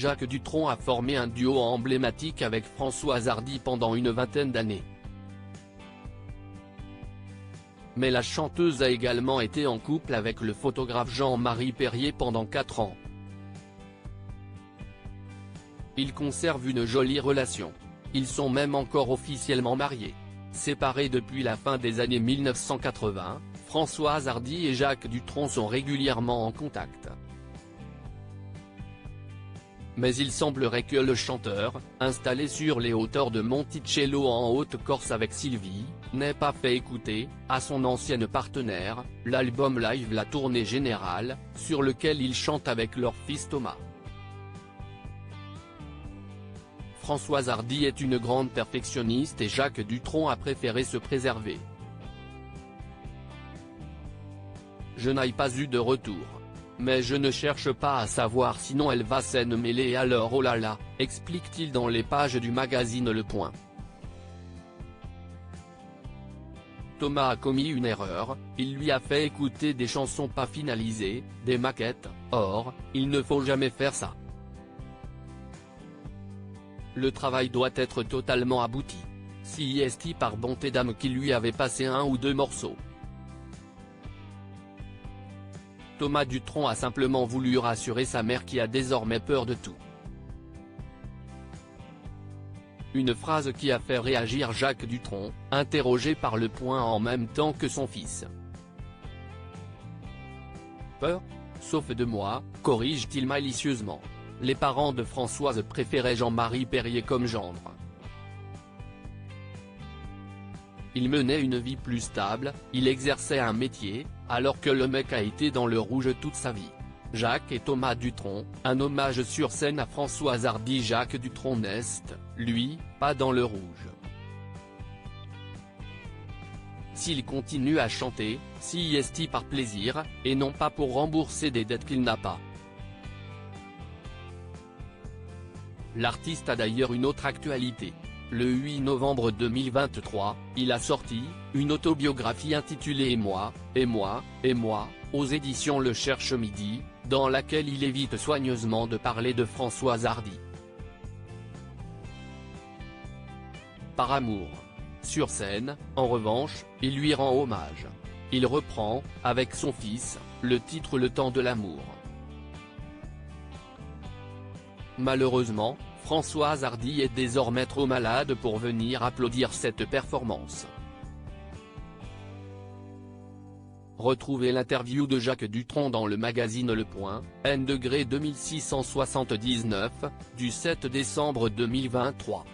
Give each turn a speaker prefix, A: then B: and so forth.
A: Jacques Dutronc a formé un duo emblématique avec Françoise Hardy pendant une vingtaine d'années. Mais la chanteuse a également été en couple avec le photographe Jean-Marie Perrier pendant 4 ans. Ils conservent une jolie relation. Ils sont même encore officiellement mariés. Séparés depuis la fin des années 1980, Françoise Hardy et Jacques Dutronc sont régulièrement en contact. Mais il semblerait que le chanteur, installé sur les hauteurs de Monticello en Haute-Corse avec Sylvie, n'ait pas fait écouter, à son ancienne partenaire, l'album live La Tournée Générale, sur lequel il chante avec leur fils Thomas. Françoise Hardy est une grande perfectionniste et Jacques Dutronc a préféré se préserver. Je n'ai pas eu de retour. Mais je ne cherche pas à savoir sinon elle va s'en mêler alors oh là là, explique-t-il dans les pages du magazine Le Point. Thomas a commis une erreur, il lui a fait écouter des chansons pas finalisées, des maquettes, or, il ne faut jamais faire ça. Le travail doit être totalement abouti. Si est par bonté d'âme qui lui avait passé 1 ou 2 morceaux. Thomas Dutronc a simplement voulu rassurer sa mère qui a désormais peur de tout. Une phrase qui a fait réagir Jacques Dutronc, interrogé par Le Point en même temps que son fils. Peur ? Sauf de moi, corrige-t-il malicieusement. Les parents de Françoise préféraient Jean-Marie Perrier comme gendre. Il menait une vie plus stable, il exerçait un métier, alors que le mec a été dans le rouge toute sa vie. Jacques et Thomas Dutronc, un hommage sur scène à Françoise Hardy. Jacques Dutronc n'est, lui, pas dans le rouge. S'il continue à chanter, si est par plaisir, et non pas pour rembourser des dettes qu'il n'a pas. L'artiste a d'ailleurs une autre actualité. Le 8 novembre 2023, il a sorti une autobiographie intitulée Et moi, et moi, et moi, aux éditions Le Cherche Midi, dans laquelle il évite soigneusement de parler de Françoise Hardy. Par amour. Sur scène, en revanche, il lui rend hommage. Il reprend, avec son fils, le titre Le Temps de l'amour. Malheureusement, Françoise Hardy est désormais trop malade pour venir applaudir cette performance. Retrouvez l'interview de Jacques Dutronc dans le magazine Le Point, N°2679, du 7 décembre 2023.